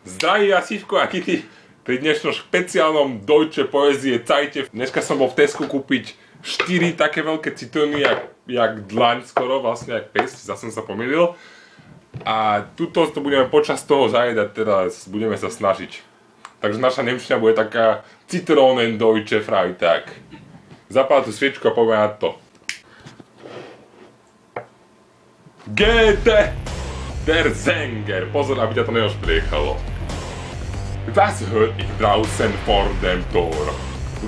Zdraví vás Ivko a Kitty pri dnešnom špeciálnom Deutsche Poezie Zeite. Dneska som bol v Tesku kúpiť 4 také veľké citróny, jak dlaň skoro, vlastne jak pesť, zase som sa pomýlil. A tuto to budeme počas toho zajedať, teraz budeme sa snažiť. Takže naša nemčina bude taká Zitronen Deutsche Freitag. Zapál tú sviečku a poďme na to. GT der Sänger. Pozor, aby ťa to neošpriechalo. Was hört ich draußen vor dem Tor?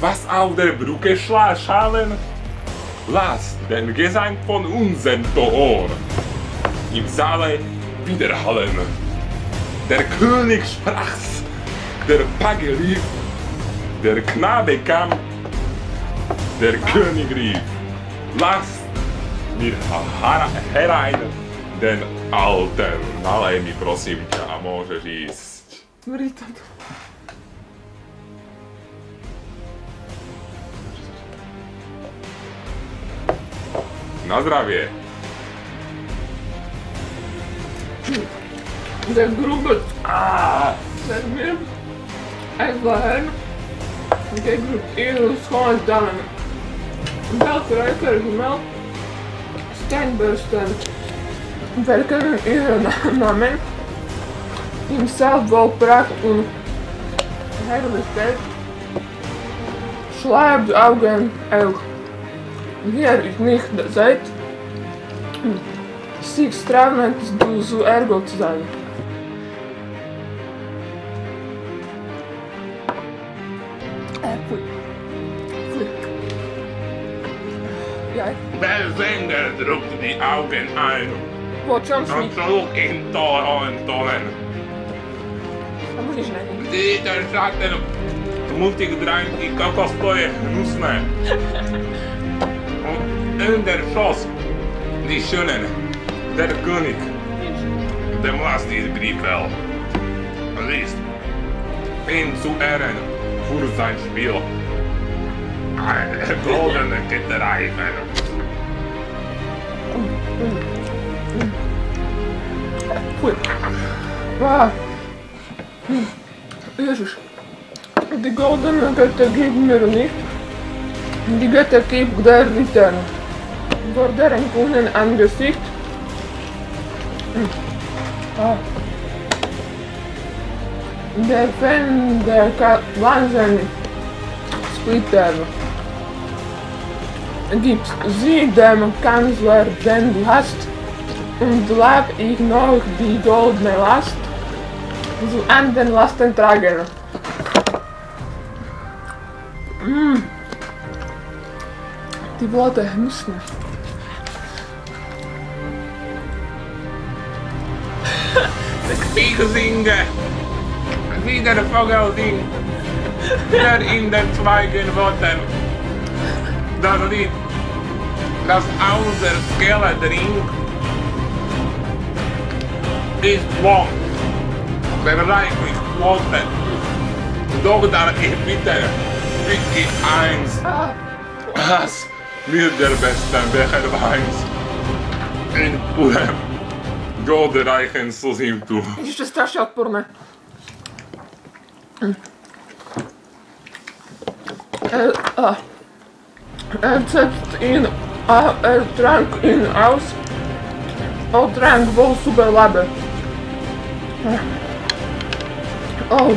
Was auf der Brücke schallen? Lass den Gesang von unserem Tor im Saale widerhallen. Der König sprach's, der Page lief, der Knabe kam, der König rief. Lasst mir herein den Alten. Nalej mi prosím ťa a môžeš ísť. Na zdravie. Der Grube der mir Eislein gegrupt eerder schoonheidsdalen. Welke reukerigemeld steinbursten werken ihre Namen im Selbstbau Pracht und Herrlichkeit schleibt Augen auch. Hier ich nicht seid, sich stravend zu ergo zu sein. Ja. Der Sänger drückt die Augen ein Wat chans und niet. zurück in Tonen. Dat moet je snijden. Dieter sagte, mutig drein, die Kokostoje hnusne. Und in der Schoß, die Schönen, der König, dem lasst die Griffel. Liest, ihn zu Ehren für sein Spiel. Eine goldene Kette reifen. Goed. Waar? Jezus. Die goldene Götter geben mir nicht. Die Götter gibt der Ritter. Vor deren Kunden Angesicht. Der Fan, der wahnsinnig Splitter. Gibt's sie dem Kanzler, den du hast, und lag ich noch die goldene Last so an den Lastenträger. Die Worte müssen. Ich singe, wie der Vogel singt, der in den Zweigen wohnt. Das Lied, das aus der Kehle dringt, ist lang, der reichlich flotten. Doch da ich bitte, ich eins, was mir der beste Becher Weins in Purem Golden reichen so sind du. Jeszcze strasznie odporne. Setzt ihn, trank ihn aus, trank wohl super labe.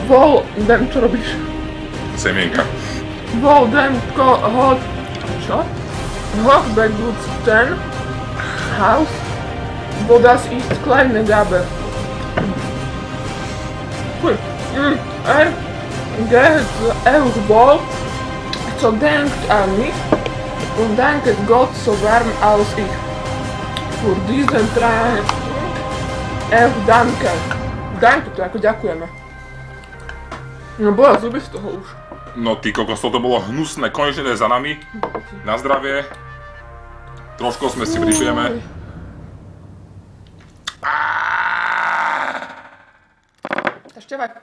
Wohl dem, co robisz? Semienka. Wohl dem, co? Hochbegut ten Haus, wo das ist kleine Gabe. Geht auch wohl, so denkt an mich und danket Gott so warm als ich. Für diesen Trank danke. Danke, to ako ďakujeme. No bola zuby z toho už. No ty kokos, toto bolo hnusné, konečne to je za nami. Na zdravie. Trošku sme si pripijeme. Ešte vaj.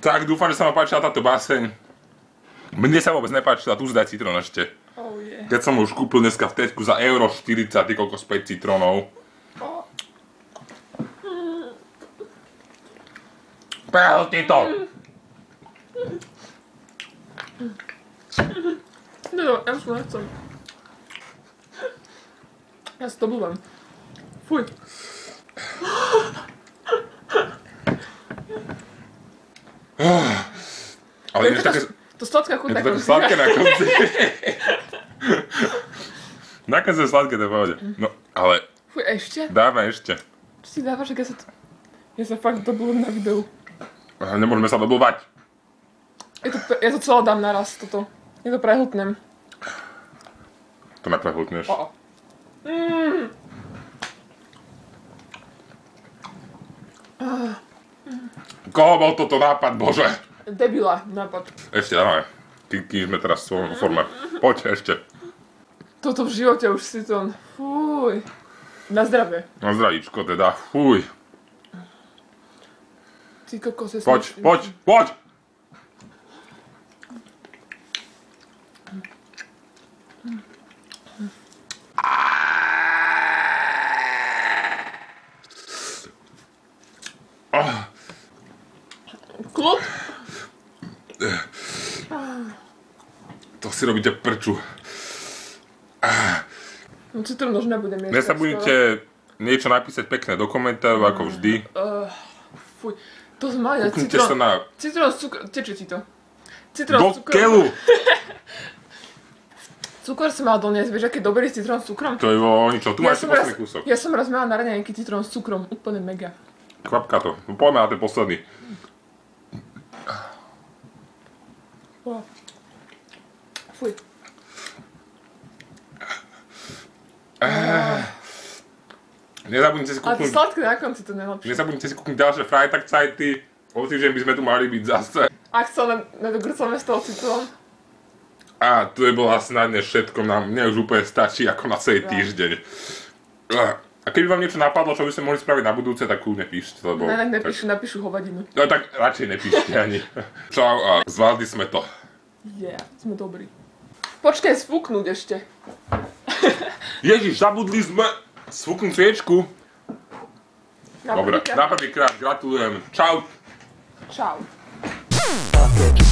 Tak dúfam, že sa vám páčila táto báseň. Mne sa vôbec nepáčila, tu zdaj citrón ešte. Oh yeah. Keď som už kúpil dneska v Tesku za €40, ty kokos 5 citrónov. Pel ty to! No, ja už nechcem. Ja si to blúvam. Fuj. Ale je také... To sladká chuť je to také sladké na konci. Nakazuje sladké, to je pohode. No, ale... Fuj, ešte? Dáme ešte. Čo si dávaš, ak ja sa to... Ja sa fakt doblúvam na videu. Nemôžeme sa doblúvať. Ja to celé dám naraz, toto. Ja to prehltnem. To neprehltneš. Koho bol toto nápad, bože? Debila nápad. Ešte dáme. Kým sme teraz v svojom forme. Poď ešte. Toto v živote už si to... Fuj. Na zdravie. Na zdravíčko teda. Fuj. Ty kokos, Poď! Kľud? To si robíte prču. No citrón už nebudem jesť. Dnes sa budete niečo napísať pekné do komentárov, ako vždy. Fuj. To sme mali na Kúknite sa na... Citrón s cukrom. Teče ti to. Citrón Do s cukrom. keľu! Cukor si mal doniesť, vieš, aký dobrý citrón s cukrom? To je o ničo. Tu máš posledný kúsok. Ja som raz mala na raňajky citrón s cukrom. Úplne mega. Kvapka to. Poďme na ten posledný. Fuj. Nezabudnite si Ale to kúknúť... sladké na konci to najlepšie. Nezabudnite si kúknúť ďalšie Freitagzajty. O týždeň by sme tu mali byť zase. Ak chceme, nedogrcame z toho citrón. A to je bolo asi na dnes všetko. Mne už úplne stačí ako na celý týždeň. A keby vám niečo napadlo, čo by sme mohli spraviť na budúce, tak kľudne píšte, lebo... Ne, napíšu hovadinu. No tak radšej nepíšte ani. Čau a zvládli sme to. Sme dobrí. Počkaj, sfúknuť ešte. Ježiš, zabudli sme sfúknuť sviečku. Dobre, na prvýkrát gratulujem. Čau. Čau. Package.